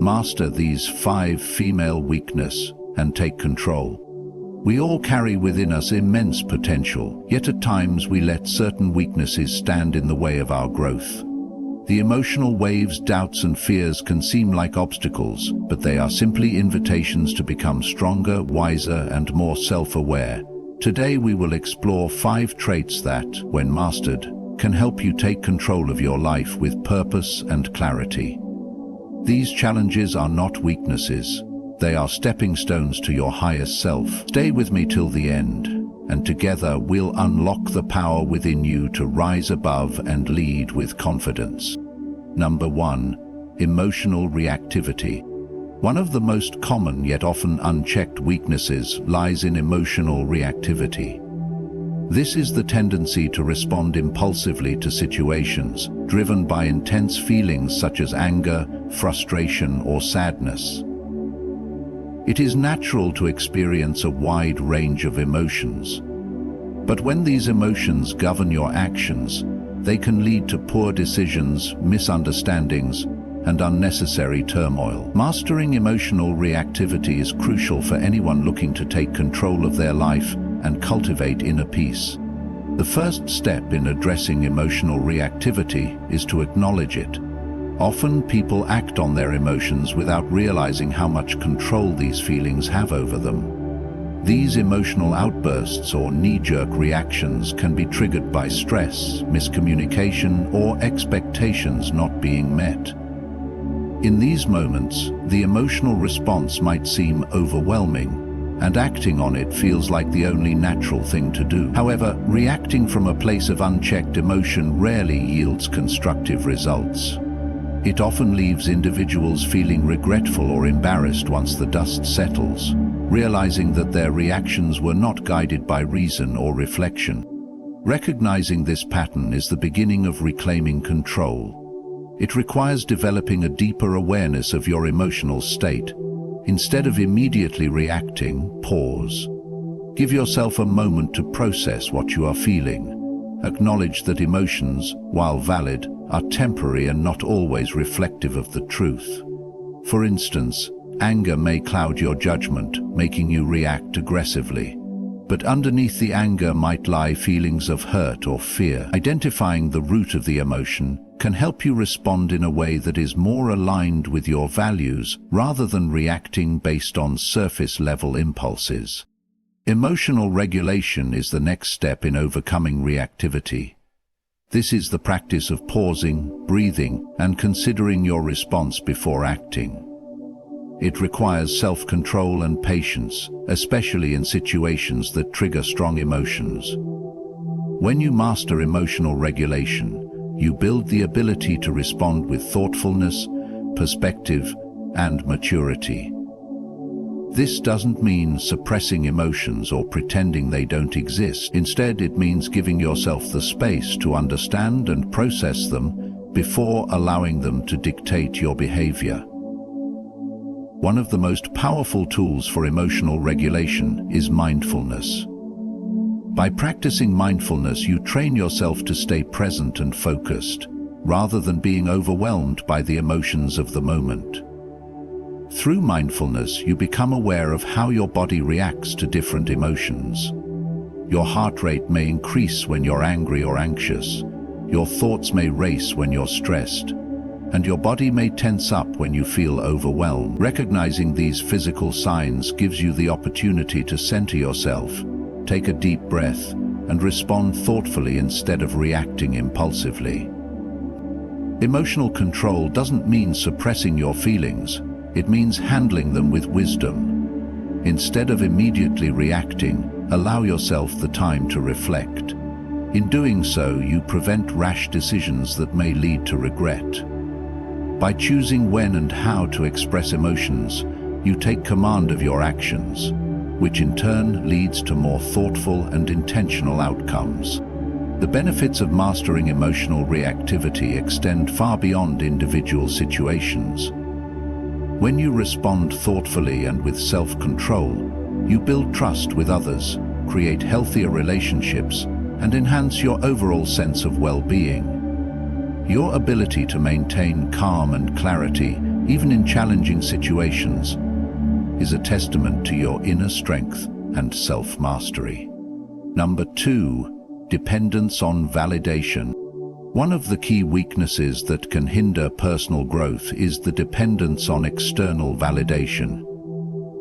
Master these 5 female weaknesses and take control. We all carry within us immense potential, yet at times we let certain weaknesses stand in the way of our growth. The emotional waves, doubts and fears can seem like obstacles, but they are simply invitations to become stronger, wiser and more self-aware. Today we will explore 5 traits that, when mastered, can help you take control of your life with purpose and clarity. These challenges are not weaknesses. They are stepping stones to your highest self. Stay with me till the end, and together we'll unlock the power within you to rise above and lead with confidence. Number 1. Emotional reactivity. One of the most common yet often unchecked weaknesses lies in emotional reactivity. This is the tendency to respond impulsively to situations, driven by intense feelings such as anger, frustration, or sadness. It is natural to experience a wide range of emotions. But when these emotions govern your actions, they can lead to poor decisions, misunderstandings, and unnecessary turmoil. Mastering emotional reactivity is crucial for anyone looking to take control of their life and cultivate inner peace. The first step in addressing emotional reactivity is to acknowledge it. Often people act on their emotions without realizing how much control these feelings have over them. These emotional outbursts or knee-jerk reactions can be triggered by stress, miscommunication, or expectations not being met. In these moments, the emotional response might seem overwhelming, and acting on it feels like the only natural thing to do. However, reacting from a place of unchecked emotion rarely yields constructive results. It often leaves individuals feeling regretful or embarrassed once the dust settles, realizing that their reactions were not guided by reason or reflection. Recognizing this pattern is the beginning of reclaiming control. It requires developing a deeper awareness of your emotional state. Instead of immediately reacting, pause. Give yourself a moment to process what you are feeling. Acknowledge that emotions, while valid, are temporary and not always reflective of the truth. For instance, anger may cloud your judgment, making you react aggressively. But underneath the anger might lie feelings of hurt or fear. Identifying the root of the emotion can help you respond in a way that is more aligned with your values rather than reacting based on surface-level impulses. Emotional regulation is the next step in overcoming reactivity. This is the practice of pausing, breathing, and considering your response before acting. It requires self-control and patience, especially in situations that trigger strong emotions. When you master emotional regulation, you build the ability to respond with thoughtfulness, perspective, and maturity. This doesn't mean suppressing emotions or pretending they don't exist. Instead, it means giving yourself the space to understand and process them before allowing them to dictate your behavior. One of the most powerful tools for emotional regulation is mindfulness. By practicing mindfulness, you train yourself to stay present and focused, rather than being overwhelmed by the emotions of the moment. Through mindfulness, you become aware of how your body reacts to different emotions. Your heart rate may increase when you're angry or anxious. Your thoughts may race when you're stressed. And your body may tense up when you feel overwhelmed. Recognizing these physical signs gives you the opportunity to center yourself, take a deep breath, and respond thoughtfully instead of reacting impulsively. Emotional control doesn't mean suppressing your feelings. It means handling them with wisdom. Instead of immediately reacting, allow yourself the time to reflect. In doing so, you prevent rash decisions that may lead to regret. By choosing when and how to express emotions, you take command of your actions, which in turn leads to more thoughtful and intentional outcomes. The benefits of mastering emotional reactivity extend far beyond individual situations. When you respond thoughtfully and with self-control, you build trust with others, create healthier relationships, and enhance your overall sense of well-being. Your ability to maintain calm and clarity even in challenging situations, is a testament to your inner strength and self-mastery. Number 2, dependence on validation. One of the key weaknesses that can hinder personal growth is the dependence on external validation.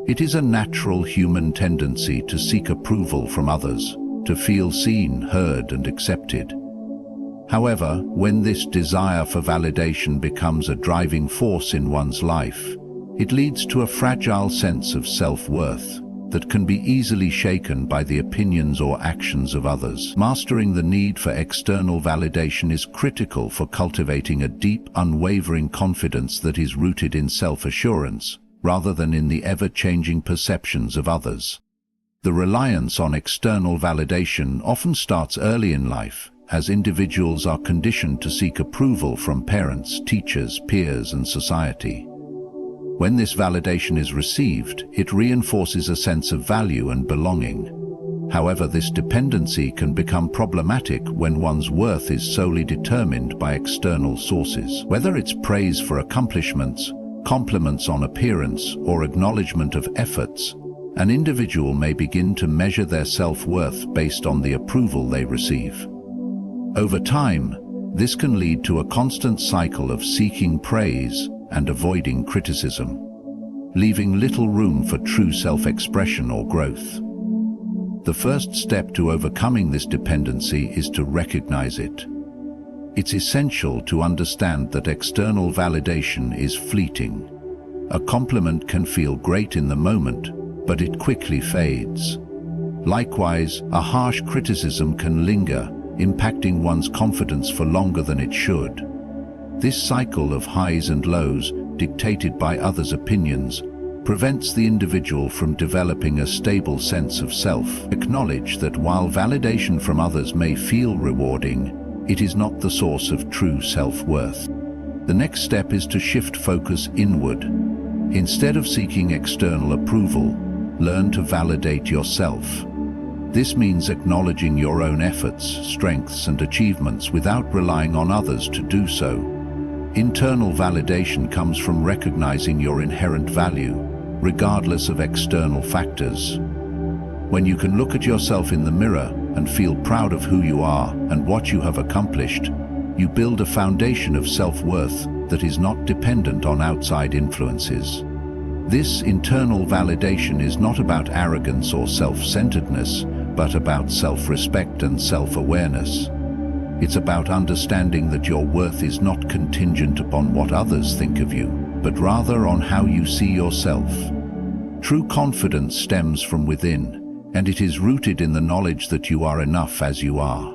It is a natural human tendency to seek approval from others, to feel seen, heard, and accepted. However, when this desire for validation becomes a driving force in one's life, it leads to a fragile sense of self-worth that can be easily shaken by the opinions or actions of others. Mastering the need for external validation is critical for cultivating a deep, unwavering confidence that is rooted in self-assurance, rather than in the ever-changing perceptions of others. The reliance on external validation often starts early in life, as individuals are conditioned to seek approval from parents, teachers, peers, and society. When this validation is received, it reinforces a sense of value and belonging. However, this dependency can become problematic when one's worth is solely determined by external sources. Whether it's praise for accomplishments, compliments on appearance, or acknowledgement of efforts, an individual may begin to measure their self-worth based on the approval they receive. Over time, this can lead to a constant cycle of seeking praise and avoiding criticism, leaving little room for true self-expression or growth. The first step to overcoming this dependency is to recognize it. It's essential to understand that external validation is fleeting. A compliment can feel great in the moment, but it quickly fades. Likewise, a harsh criticism can linger, impacting one's confidence for longer than it should. This cycle of highs and lows, dictated by others' opinions, prevents the individual from developing a stable sense of self. Acknowledge that while validation from others may feel rewarding, it is not the source of true self-worth. The next step is to shift focus inward. Instead of seeking external approval, learn to validate yourself. This means acknowledging your own efforts, strengths, and achievements without relying on others to do so. Internal validation comes from recognizing your inherent value, regardless of external factors. When you can look at yourself in the mirror and feel proud of who you are and what you have accomplished, you build a foundation of self-worth that is not dependent on outside influences. This internal validation is not about arrogance or self-centeredness, but about self-respect and self-awareness. It's about understanding that your worth is not contingent upon what others think of you, but rather on how you see yourself. True confidence stems from within, and it is rooted in the knowledge that you are enough as you are.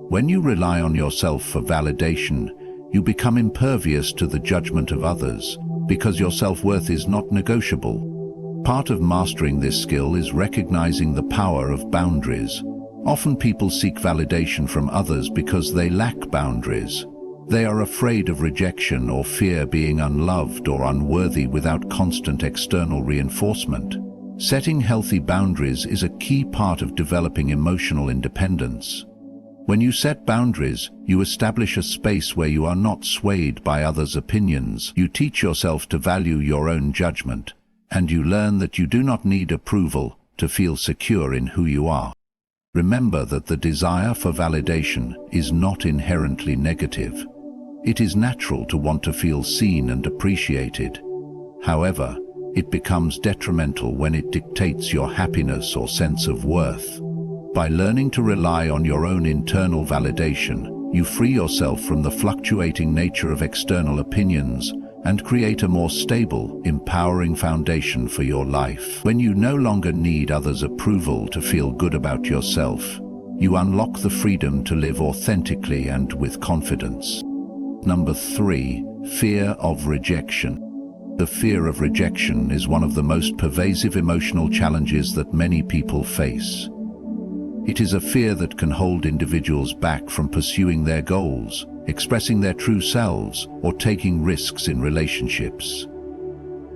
When you rely on yourself for validation, you become impervious to the judgment of others, because your self-worth is not negotiable. Part of mastering this skill is recognizing the power of boundaries. Often people seek validation from others because they lack boundaries. They are afraid of rejection or fear being unloved or unworthy without constant external reinforcement. Setting healthy boundaries is a key part of developing emotional independence. When you set boundaries, you establish a space where you are not swayed by others' opinions. You teach yourself to value your own judgment, and you learn that you do not need approval to feel secure in who you are. Remember that the desire for validation is not inherently negative. It is natural to want to feel seen and appreciated. However, it becomes detrimental when it dictates your happiness or sense of worth. By learning to rely on your own internal validation, you free yourself from the fluctuating nature of external opinions and create a more stable, empowering foundation for your life. When you no longer need others' approval to feel good about yourself, you unlock the freedom to live authentically and with confidence. Number 3, fear of rejection. The fear of rejection is one of the most pervasive emotional challenges that many people face. It is a fear that can hold individuals back from pursuing their goals, expressing their true selves, or taking risks in relationships.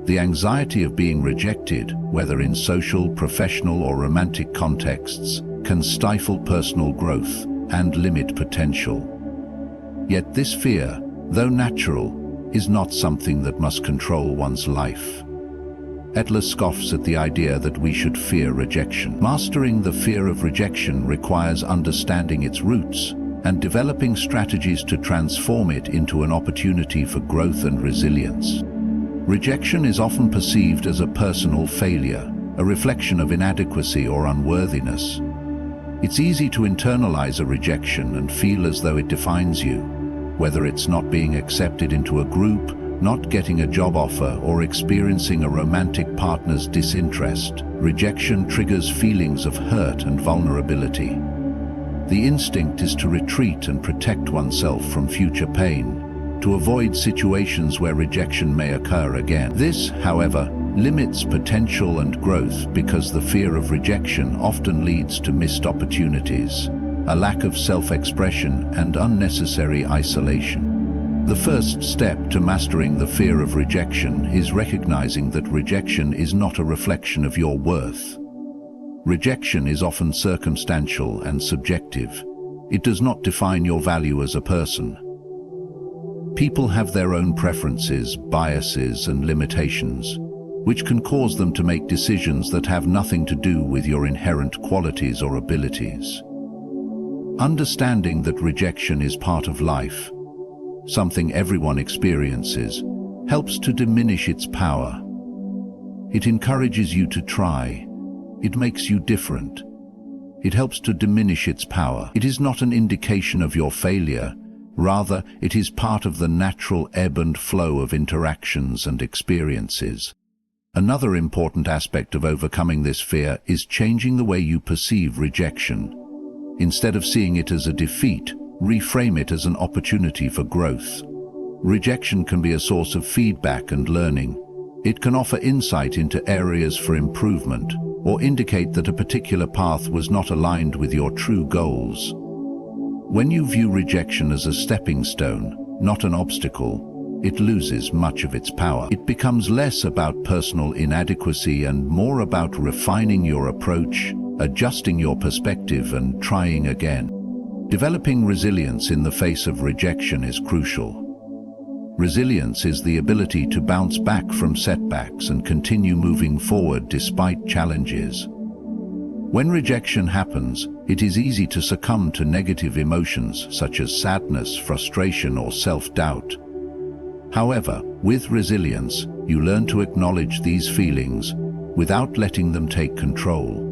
The anxiety of being rejected, whether in social, professional, or romantic contexts, can stifle personal growth and limit potential. Yet this fear, though natural, is not something that must control one's life. Atlas scoffs at the idea that we should fear rejection. Mastering the fear of rejection requires understanding its roots and developing strategies to transform it into an opportunity for growth and resilience. Rejection is often perceived as a personal failure, a reflection of inadequacy or unworthiness. It's easy to internalize a rejection and feel as though it defines you, whether it's not being accepted into a group, not getting a job offer, or experiencing a romantic partner's disinterest. Rejection triggers feelings of hurt and vulnerability. The instinct is to retreat and protect oneself from future pain, to avoid situations where rejection may occur again. This, however, limits potential and growth because the fear of rejection often leads to missed opportunities, a lack of self-expression, and unnecessary isolation. The first step to mastering the fear of rejection is recognizing that rejection is not a reflection of your worth. Rejection is often circumstantial and subjective. It does not define your value as a person. People have their own preferences, biases, and limitations, which can cause them to make decisions that have nothing to do with your inherent qualities or abilities. Understanding that rejection is part of life, something everyone experiences, helps to diminish its power. It encourages you to try. It makes you different. It helps to diminish its power. It is not an indication of your failure. Rather, it is part of the natural ebb and flow of interactions and experiences. Another important aspect of overcoming this fear is changing the way you perceive rejection. Instead of seeing it as a defeat, reframe it as an opportunity for growth. Rejection can be a source of feedback and learning. It can offer insight into areas for improvement, or indicate that a particular path was not aligned with your true goals. When you view rejection as a stepping stone, not an obstacle, it loses much of its power. It becomes less about personal inadequacy and more about refining your approach, adjusting your perspective, and trying again. Developing resilience in the face of rejection is crucial. Resilience is the ability to bounce back from setbacks and continue moving forward despite challenges. When rejection happens, it is easy to succumb to negative emotions such as sadness, frustration, or self-doubt. However, with resilience, you learn to acknowledge these feelings without letting them take control.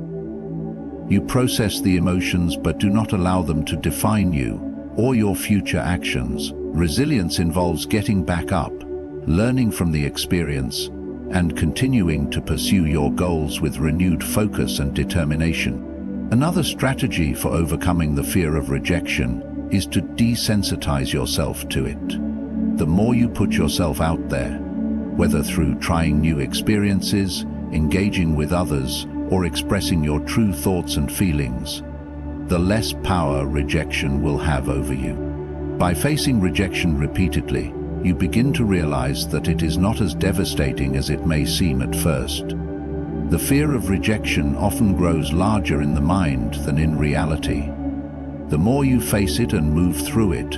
You process the emotions but do not allow them to define you or your future actions. Resilience involves getting back up, learning from the experience, and continuing to pursue your goals with renewed focus and determination. Another strategy for overcoming the fear of rejection is to desensitize yourself to it. The more you put yourself out there, whether through trying new experiences, engaging with others, or expressing your true thoughts and feelings, the less power rejection will have over you. By facing rejection repeatedly, you begin to realize that it is not as devastating as it may seem at first. The fear of rejection often grows larger in the mind than in reality. The more you face it and move through it,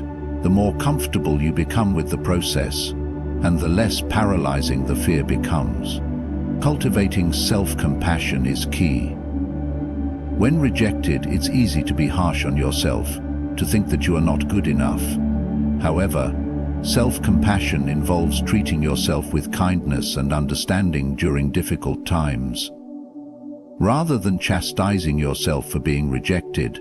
the more comfortable you become with the process, and the less paralyzing the fear becomes. Cultivating self-compassion is key. When rejected, it's easy to be harsh on yourself, to think that you are not good enough. However, self-compassion involves treating yourself with kindness and understanding during difficult times. Rather than chastising yourself for being rejected,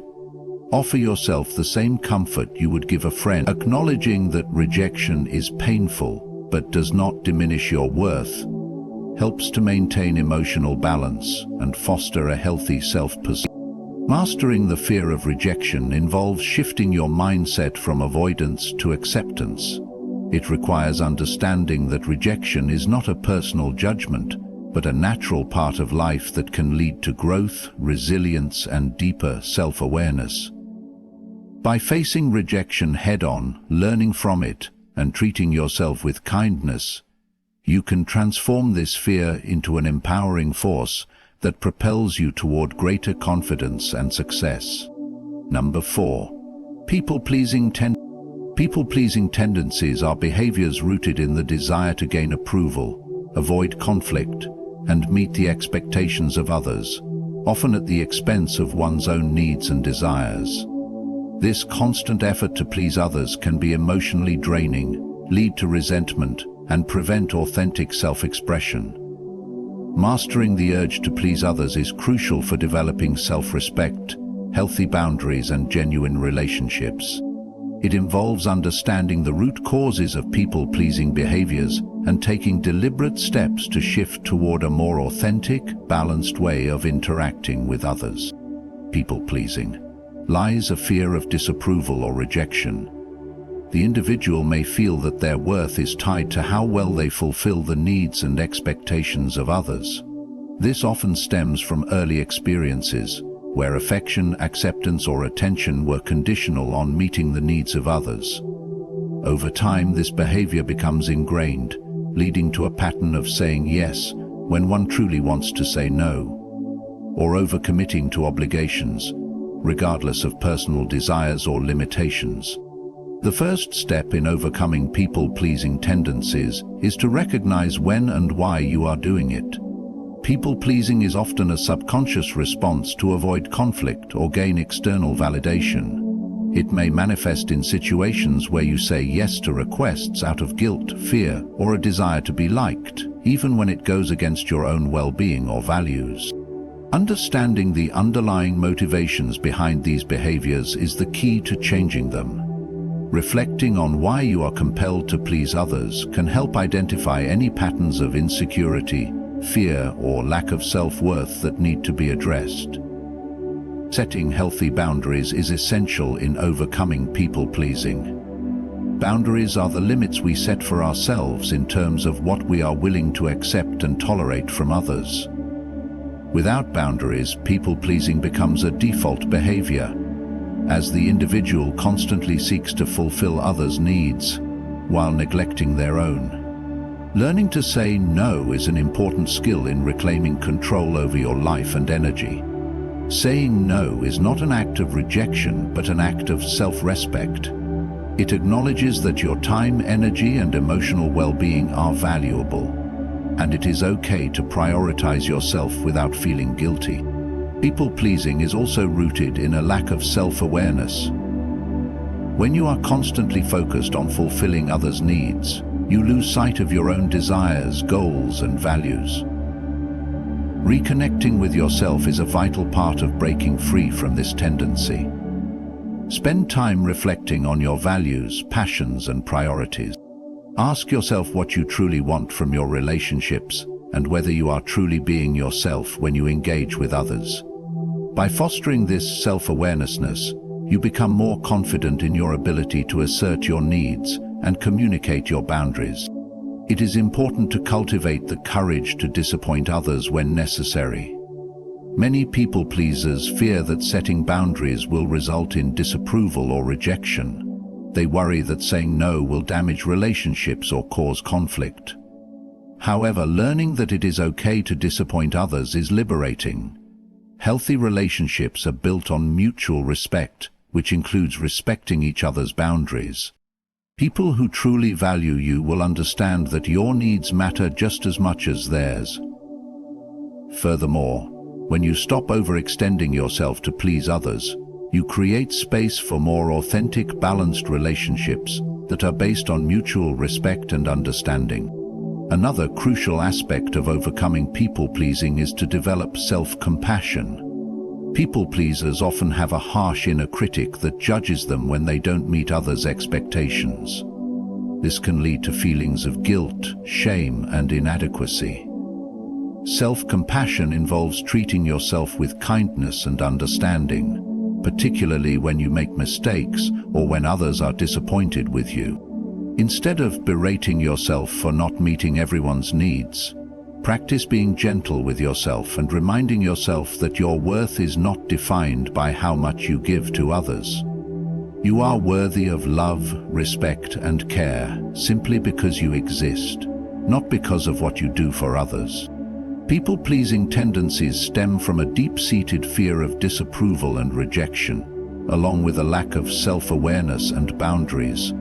offer yourself the same comfort you would give a friend. Acknowledging that rejection is painful but does not diminish your worth helps to maintain emotional balance and foster a healthy self-perception. Mastering the fear of rejection involves shifting your mindset from avoidance to acceptance. It requires understanding that rejection is not a personal judgment, but a natural part of life that can lead to growth, resilience, and deeper self-awareness. By facing rejection head-on, learning from it, and treating yourself with kindness, you can transform this fear into an empowering force that propels you toward greater confidence and success. Number 4. People-pleasing tendencies. People-pleasing tendencies are behaviors rooted in the desire to gain approval, avoid conflict, and meet the expectations of others, often at the expense of one's own needs and desires. This constant effort to please others can be emotionally draining, lead to resentment, and prevent authentic self-expression. Mastering the urge to please others is crucial for developing self-respect, healthy boundaries, and genuine relationships. It involves understanding the root causes of people-pleasing behaviors and taking deliberate steps to shift toward a more authentic, balanced way of interacting with others. People-pleasing lies a fear of disapproval or rejection. The individual may feel that their worth is tied to how well they fulfill the needs and expectations of others. This often stems from early experiences, where affection, acceptance, or attention were conditional on meeting the needs of others. Over time, this behavior becomes ingrained, leading to a pattern of saying yes when one truly wants to say no, or overcommitting to obligations, regardless of personal desires or limitations. The first step in overcoming people-pleasing tendencies is to recognize when and why you are doing it. People-pleasing is often a subconscious response to avoid conflict or gain external validation. It may manifest in situations where you say yes to requests out of guilt, fear, or a desire to be liked, even when it goes against your own well-being or values. Understanding the underlying motivations behind these behaviors is the key to changing them. Reflecting on why you are compelled to please others can help identify any patterns of insecurity, fear, or lack of self-worth that need to be addressed. Setting healthy boundaries is essential in overcoming people-pleasing. Boundaries are the limits we set for ourselves in terms of what we are willing to accept and tolerate from others. Without boundaries, people-pleasing becomes a default behavior, as the individual constantly seeks to fulfill others' needs while neglecting their own. Learning to say no is an important skill in reclaiming control over your life and energy. Saying no is not an act of rejection, but an act of self-respect. It acknowledges that your time, energy, and emotional well-being are valuable, and it is okay to prioritize yourself without feeling guilty. People-pleasing is also rooted in a lack of self-awareness. When you are constantly focused on fulfilling others' needs, you lose sight of your own desires, goals, and values. Reconnecting with yourself is a vital part of breaking free from this tendency. Spend time reflecting on your values, passions, and priorities. Ask yourself what you truly want from your relationships and whether you are truly being yourself when you engage with others. By fostering this self-awareness, you become more confident in your ability to assert your needs and communicate your boundaries. It is important to cultivate the courage to disappoint others when necessary. Many people-pleasers fear that setting boundaries will result in disapproval or rejection. They worry that saying no will damage relationships or cause conflict. However, learning that it is okay to disappoint others is liberating. Healthy relationships are built on mutual respect, which includes respecting each other's boundaries. People who truly value you will understand that your needs matter just as much as theirs. Furthermore, when you stop overextending yourself to please others, you create space for more authentic, balanced relationships that are based on mutual respect and understanding. Another crucial aspect of overcoming people-pleasing is to develop self-compassion. People-pleasers often have a harsh inner critic that judges them when they don't meet others' expectations. This can lead to feelings of guilt, shame, and inadequacy. Self-compassion involves treating yourself with kindness and understanding, particularly when you make mistakes or when others are disappointed with you. Instead of berating yourself for not meeting everyone's needs, practice being gentle with yourself and reminding yourself that your worth is not defined by how much you give to others. You are worthy of love, respect, and care simply because you exist, not because of what you do for others. People-pleasing tendencies stem from a deep-seated fear of disapproval and rejection, along with a lack of self-awareness and boundaries.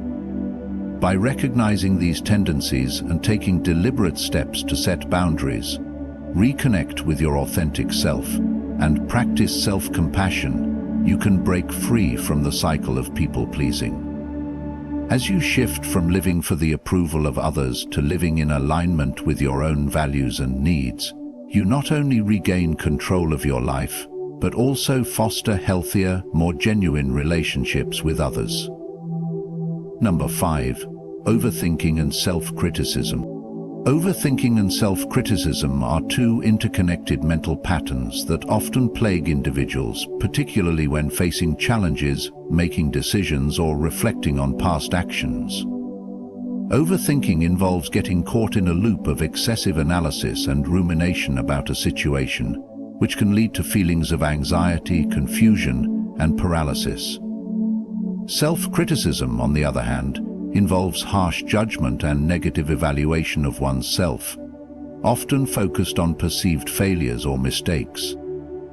By recognizing these tendencies and taking deliberate steps to set boundaries, reconnect with your authentic self, and practice self-compassion, you can break free from the cycle of people-pleasing. As you shift from living for the approval of others to living in alignment with your own values and needs, you not only regain control of your life, but also foster healthier, more genuine relationships with others. Number 5. Overthinking and self-criticism. Overthinking and self-criticism are two interconnected mental patterns that often plague individuals, particularly when facing challenges, making decisions, or reflecting on past actions. Overthinking involves getting caught in a loop of excessive analysis and rumination about a situation, which can lead to feelings of anxiety, confusion, and paralysis. Self-criticism, on the other hand, involves harsh judgment and negative evaluation of oneself, often focused on perceived failures or mistakes.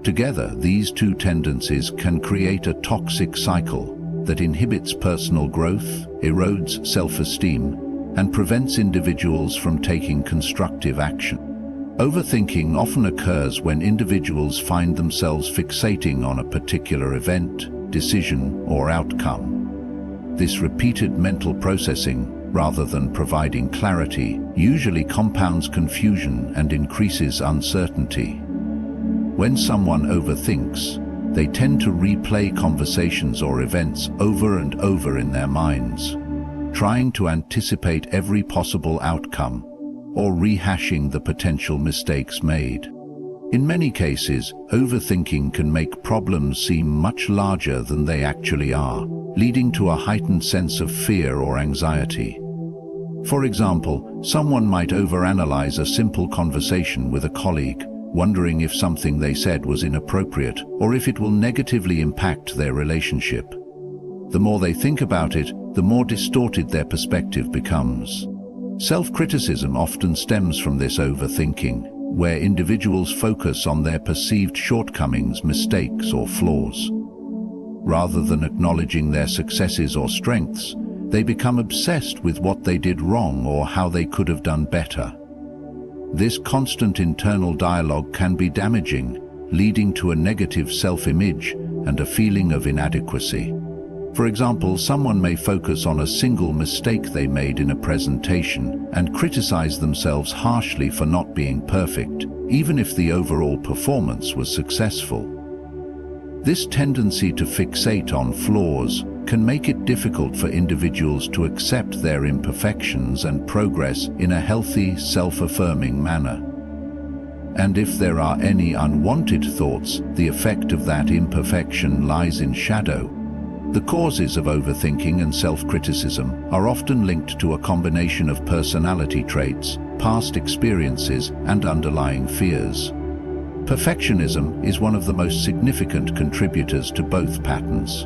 Together, these two tendencies can create a toxic cycle that inhibits personal growth, erodes self-esteem, and prevents individuals from taking constructive action. Overthinking often occurs when individuals find themselves fixating on a particular event, decision, or outcome. This repeated mental processing, rather than providing clarity, usually compounds confusion and increases uncertainty. When someone overthinks, they tend to replay conversations or events over and over in their minds, trying to anticipate every possible outcome or rehashing the potential mistakes made. In many cases, overthinking can make problems seem much larger than they actually are, leading to a heightened sense of fear or anxiety. For example, someone might overanalyze a simple conversation with a colleague, wondering if something they said was inappropriate or if it will negatively impact their relationship. The more they think about it, the more distorted their perspective becomes. Self-criticism often stems from this overthinking, where individuals focus on their perceived shortcomings, mistakes, or flaws. Rather than acknowledging their successes or strengths, they become obsessed with what they did wrong or how they could have done better. This constant internal dialogue can be damaging, leading to a negative self-image and a feeling of inadequacy. For example, someone may focus on a single mistake they made in a presentation and criticize themselves harshly for not being perfect, even if the overall performance was successful. This tendency to fixate on flaws can make it difficult for individuals to accept their imperfections and progress in a healthy, self-affirming manner. And if there are any unwanted thoughts, the effect of that imperfection lies in shadow. The causes of overthinking and self-criticism are often linked to a combination of personality traits, past experiences, and underlying fears. Perfectionism is one of the most significant contributors to both patterns.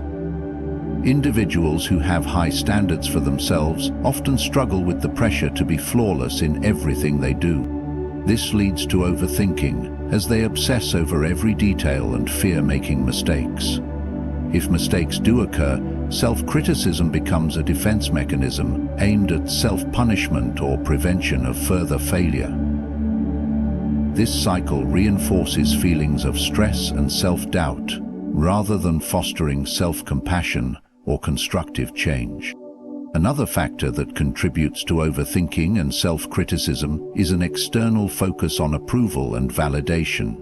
Individuals who have high standards for themselves often struggle with the pressure to be flawless in everything they do. This leads to overthinking, as they obsess over every detail and fear making mistakes. If mistakes do occur, self-criticism becomes a defense mechanism aimed at self-punishment or prevention of further failure. This cycle reinforces feelings of stress and self-doubt, rather than fostering self-compassion or constructive change. Another factor that contributes to overthinking and self-criticism is an external focus on approval and validation.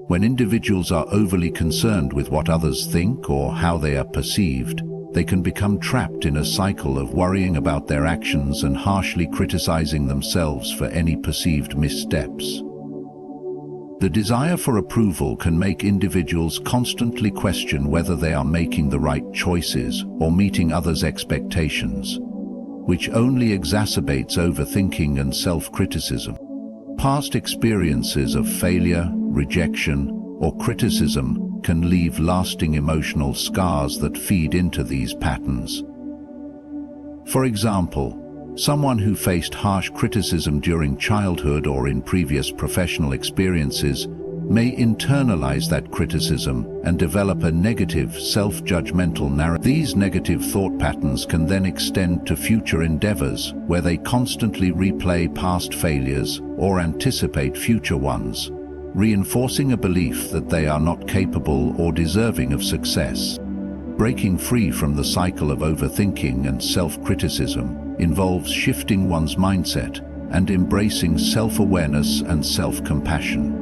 When individuals are overly concerned with what others think or how they are perceived, they can become trapped in a cycle of worrying about their actions and harshly criticizing themselves for any perceived missteps. The desire for approval can make individuals constantly question whether they are making the right choices or meeting others' expectations, which only exacerbates overthinking and self-criticism. Past experiences of failure, rejection, or criticism can leave lasting emotional scars that feed into these patterns. For example, someone who faced harsh criticism during childhood or in previous professional experiences may internalize that criticism and develop a negative, self-judgmental narrative. These negative thought patterns can then extend to future endeavors, where they constantly replay past failures or anticipate future ones, reinforcing a belief that they are not capable or deserving of success. Breaking free from the cycle of overthinking and self-criticism involves shifting one's mindset and embracing self-awareness and self-compassion.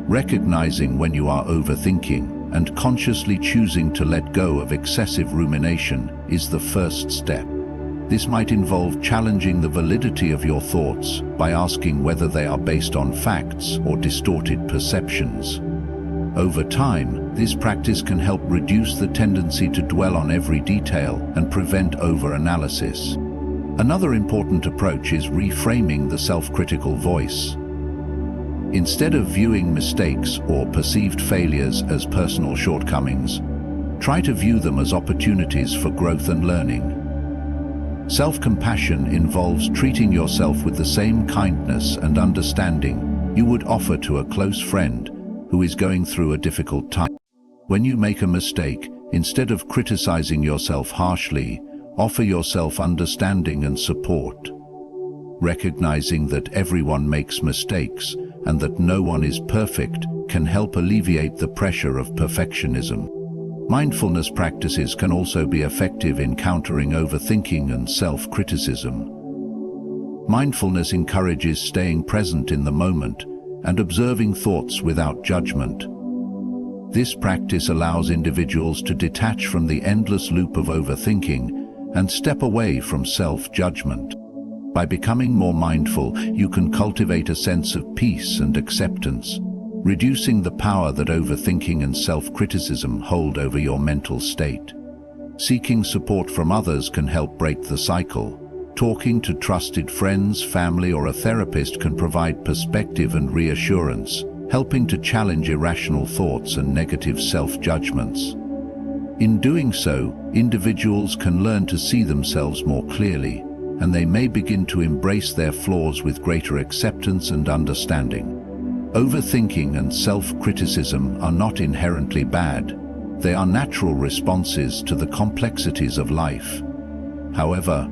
Recognizing when you are overthinking and consciously choosing to let go of excessive rumination is the first step. This might involve challenging the validity of your thoughts by asking whether they are based on facts or distorted perceptions. Over time, this practice can help reduce the tendency to dwell on every detail and prevent over-analysis. Another important approach is reframing the self-critical voice. Instead of viewing mistakes or perceived failures as personal shortcomings, try to view them as opportunities for growth and learning. Self-compassion involves treating yourself with the same kindness and understanding you would offer to a close friend who is going through a difficult time. When you make a mistake, instead of criticizing yourself harshly, offer yourself understanding and support. Recognizing that everyone makes mistakes and that no one is perfect can help alleviate the pressure of perfectionism. Mindfulness practices can also be effective in countering overthinking and self-criticism. Mindfulness encourages staying present in the moment and observing thoughts without judgment. This practice allows individuals to detach from the endless loop of overthinking and step away from self-judgment. By becoming more mindful, you can cultivate a sense of peace and acceptance, reducing the power that overthinking and self-criticism hold over your mental state. Seeking support from others can help break the cycle. Talking to trusted friends, family, or a therapist can provide perspective and reassurance, helping to challenge irrational thoughts and negative self-judgments. In doing so, individuals can learn to see themselves more clearly, and they may begin to embrace their flaws with greater acceptance and understanding. Overthinking and self-criticism are not inherently bad. They are natural responses to the complexities of life. However,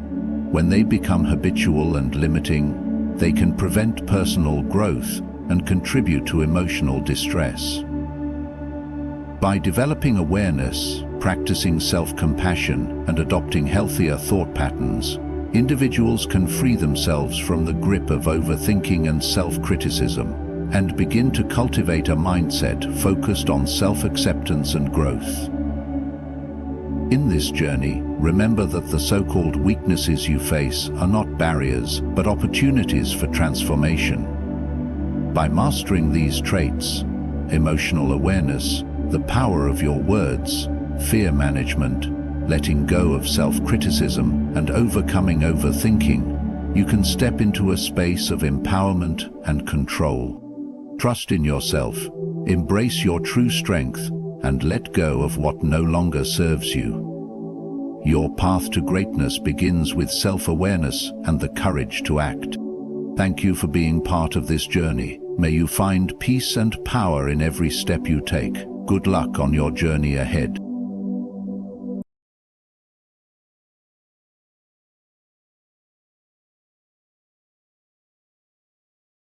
when they become habitual and limiting, they can prevent personal growth and contribute to emotional distress. By developing awareness, practicing self-compassion, and adopting healthier thought patterns, individuals can free themselves from the grip of overthinking and self-criticism and begin to cultivate a mindset focused on self-acceptance and growth. In this journey, remember that the so-called weaknesses you face are not barriers, but opportunities for transformation. By mastering these traits, emotional awareness, the power of your words, fear management, letting go of self-criticism, and overcoming overthinking, you can step into a space of empowerment and control. Trust in yourself, embrace your true strength, and let go of what no longer serves you. Your path to greatness begins with self-awareness and the courage to act. Thank you for being part of this journey. May you find peace and power in every step you take. Good luck on your journey ahead.